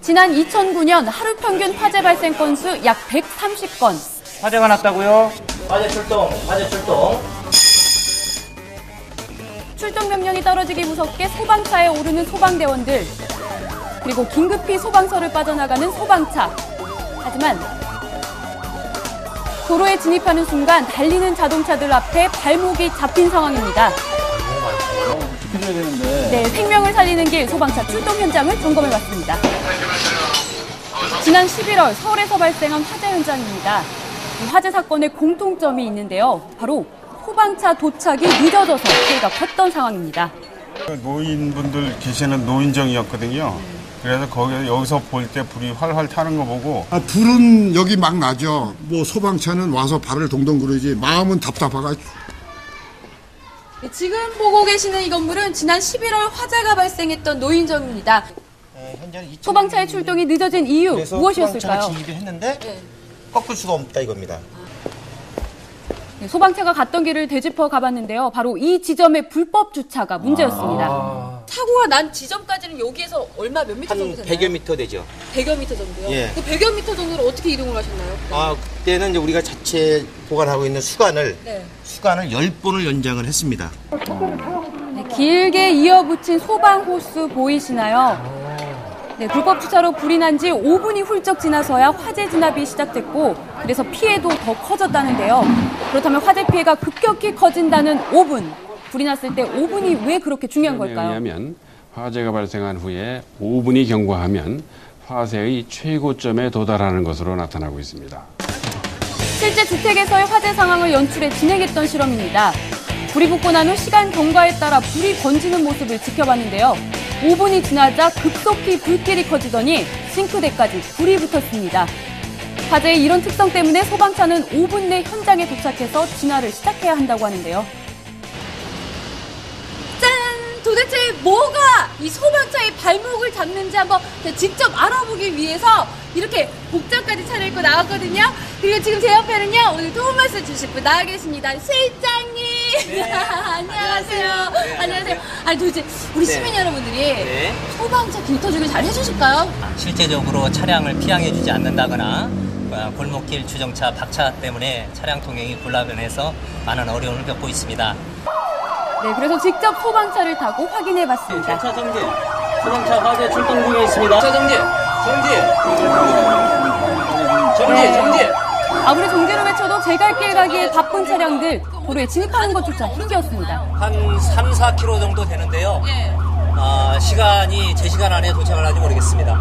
지난 2009년 하루 평균 화재 발생 건수 약 130건. 화재가 났다고요? 화재 출동, 화재 출동. 출동 명령이 떨어지기 무섭게 소방차에 오르는 소방대원들. 그리고 긴급히 소방서를 빠져나가는 소방차. 하지만 도로에 진입하는 순간 달리는 자동차들 앞에 발목이 잡힌 상황입니다. 네, 생명을 살리는 길 소방차 출동 현장을 점검해봤습니다. 지난 11월 서울에서 발생한 화재 현장입니다. 이 화재 사건에 공통점이 있는데요. 바로 소방차 도착이 늦어져서 피해가 컸던 상황입니다. 노인분들 계시는 노인정이었거든요. 그래서 여기서 볼 때 불이 활활 타는 거 보고 불은 여기 막 나죠. 뭐 소방차는 와서 발을 동동 구르지 마음은 답답하가지고. 지금 보고 계시는 이 건물은 지난 11월 화재가 발생했던 노인정입니다. 소방차의 출동이 늦어진 이유 무엇이었을까요? 소방차가 진입을 했는데 꺾을 수가 없다 이겁니다. 네, 소방차가 갔던 길을 되짚어 가봤는데요. 바로 이 지점의 불법 주차가 문제였습니다. 사고가 난 지점까지는 여기에서 얼마 몇 미터 정도 한 되나요? 100여 미터 되죠. 100여 미터 정도요? 예. 그 100여 미터 정도를 어떻게 이동을 하셨나요? 그때는 이제 우리가 자체 보관하고 있는 수관을 네. 10번을 연장을 했습니다. 네, 길게 이어붙인 소방 호스 보이시나요? 네, 불법 주차로 불이 난 지 5분이 훌쩍 지나서야 화재 진압이 시작됐고 그래서 피해도 더 커졌다는데요. 그렇다면 화재 피해가 급격히 커진다는 5분. 불이 났을 때 5분이 왜 그렇게 중요한 걸까요? 왜냐하면 화재가 발생한 후에 5분이 경과하면 화재의 최고점에 도달하는 것으로 나타나고 있습니다. 실제 주택에서의 화재 상황을 연출해 진행했던 실험입니다. 불이 붙고 난 후 시간 경과에 따라 불이 번지는 모습을 지켜봤는데요. 5분이 지나자 급속히 불길이 커지더니 싱크대까지 불이 붙었습니다. 화재의 이런 특성 때문에 소방차는 5분 내 현장에 도착해서 진화를 시작해야 한다고 하는데요. 짠! 도대체 뭐가 이 소방차의 발목을 잡는지 한번 직접 알아보기 위해서 이렇게 복장까지 차려입고 나왔거든요. 그리고 지금 제 옆에는요, 오늘 도움 말씀 주실 분 나와 계십니다. 실장님! 네. 안녕하세요. 네, 안녕하세요. 아니, 도대체 우리 시민 여러분들이 소방차 길터주기 잘 해주실까요? 실제적으로 차량을 피항해주지 않는다거나 골목길 주정차 박차 때문에 차량 통행이 곤란해서 많은 어려움을 겪고 있습니다. 네, 그래서 직접 소방차를 타고 확인해봤습니다. 차 정지. 소방차 화재 출동 중에 있습니다. 차 정지. 정지. 아무리 정지를 외쳐도 제갈길 가기에 바쁜 차량들 도로에 진입하는 것조차 힘겨웠습니다. 한 3, 4km 정도 되는데요. 시간이 제 시간 안에 도착을 하지 모르겠습니다.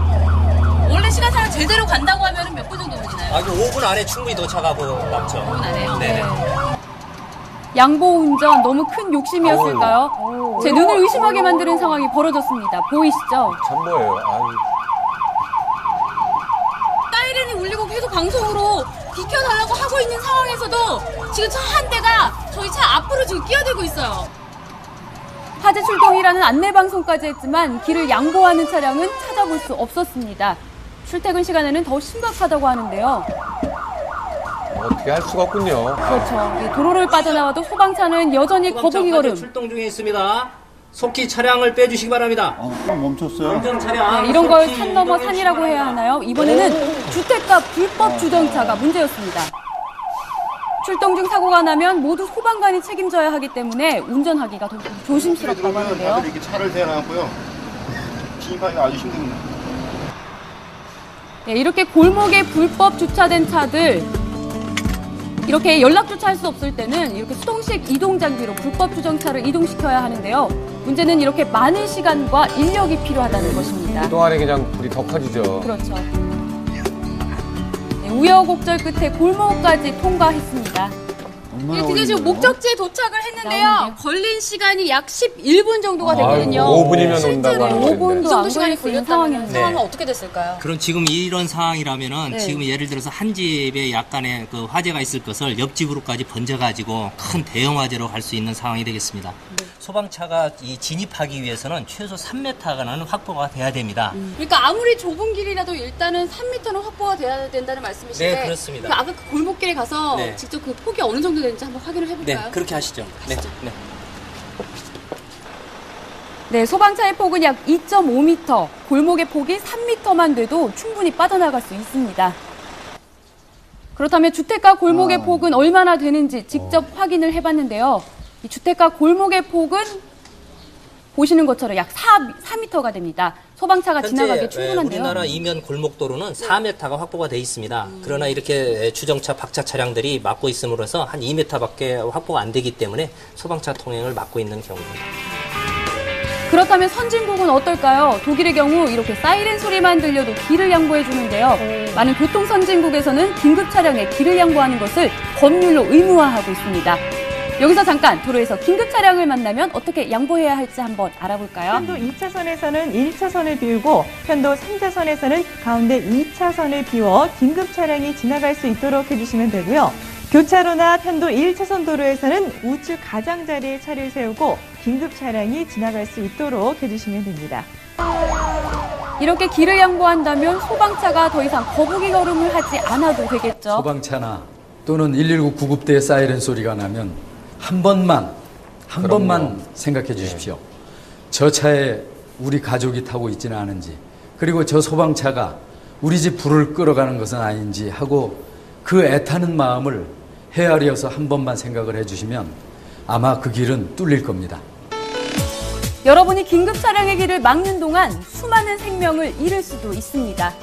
원래 시간상을 제대로 간다고 하면 몇 분 정도 걸리나요? 5분 안에 충분히 도착하고 남죠. 5분 안에요? 네네. 양보 운전 너무 큰 욕심이었을까요? 제 눈을 의심하게 만드는 상황이 벌어졌습니다. 보이시죠? 전보예요. 사이렌이 울리고 계속 방송으로 비켜달라고 하고 있는 상황에서도 지금 차 한 대가 저희 차 앞으로 지금 끼어들고 있어요. 화재 출동이라는 안내방송까지 했지만 길을 양보하는 차량은 찾아볼 수 없었습니다. 출퇴근 시간에는 더 심각하다고 하는데요. 어떻게 할 수가 없군요. 그렇죠. 도로를 빠져나와도 소방차는 여전히 거북이 걸음. 출동 중에 있습니다. 속히 차량을 빼주시기 바랍니다. 멈췄어요. 운전 차량. 네, 이런 걸 산 넘어 산이라고 해야 하나요? 이번에는 주택가 불법 주정차가 문제였습니다. 출동 중 사고가 나면 모두 소방관이 책임져야 하기 때문에 운전하기가 더 조심스럽다고 하는데요. 다들 이렇게 차를 대놔고요. 진입하기가 아주 힘듭니다. 네, 이렇게 골목에 불법 주차된 차들 이렇게 연락조차 할 수 없을 때는 이렇게 수동식 이동 장비로 불법 주정차를 이동시켜야 하는데요. 문제는 이렇게 많은 시간과 인력이 필요하다는 것입니다. 그동안에 그냥 불이 더 커지죠. 그렇죠. 네, 우여곡절 끝에 골목까지 통과했습니다. 네, 드디어 지금 목적지에 도착을 했는데요. 걸린 시간이 약 11분 정도가 되거든요. 5분이면 온다고 하는 5분도 안 걸릴 수 있는 상황이었는데 상황은 네. 어떻게 됐을까요? 그럼 지금 이런 상황이라면은 네. 지금 예를 들어서 한 집에 약간의 그 화재가 있을 것을 옆집으로까지 번져가지고 큰 대형 화재로 갈 수 있는 상황이 되겠습니다. 네. 소방차가 이 진입하기 위해서는 최소 3m가는 확보가 돼야 됩니다. 그러니까 아무리 좁은 길이라도 일단은 3m는 확보가 돼야 된다는 말씀이신데 네, 그렇습니다. 그 아까 그 골목길에 가서 네. 직접 그 폭이 어느 정도 되는지 한번 확인을 해볼까요? 네, 그렇게 하시죠. 가시죠. 네. 네, 소방차의 폭은 약 2.5m, 골목의 폭이 3m만 돼도 충분히 빠져나갈 수 있습니다. 그렇다면 주택가 골목의 폭은 얼마나 되는지 직접 확인을 해봤는데요. 이 주택가 골목의 폭은 보시는 것처럼 약 4m가 됩니다. 소방차가 지나가기에 충분한데요. 우리나라 이면 골목도로는 4m가 확보가 돼 있습니다. 그러나 이렇게 주정차, 박차 차량들이 막고 있음으로써 한 2m밖에 확보가 안 되기 때문에 소방차 통행을 막고 있는 경우입니다. 그렇다면 선진국은 어떨까요? 독일의 경우 이렇게 사이렌 소리만 들려도 길을 양보해 주는데요. 많은 교통 선진국에서는 긴급 차량에 길을 양보하는 것을 법률로 의무화하고 있습니다. 여기서 잠깐 도로에서 긴급 차량을 만나면 어떻게 양보해야 할지 한번 알아볼까요? 편도 2차선에서는 1차선을 비우고 편도 3차선에서는 가운데 2차선을 비워 긴급 차량이 지나갈 수 있도록 해주시면 되고요. 교차로나 편도 1차선 도로에서는 우측 가장자리에 차를 세우고 긴급 차량이 지나갈 수 있도록 해주시면 됩니다. 이렇게 길을 양보한다면 소방차가 더 이상 거북이 걸음을 하지 않아도 되겠죠. 소방차나 또는 119 구급대 사이렌 소리가 나면 한 번만 생각해 주십시오. 저 차에 우리 가족이 타고 있지는 않은지, 그리고 저 소방차가 우리 집 불을 끌어가는 것은 아닌지 하고 그 애타는 마음을 헤아려서 한 번만 생각을 해주시면 아마 그 길은 뚫릴 겁니다. 여러분이 긴급 차량의 길을 막는 동안 수많은 생명을 잃을 수도 있습니다.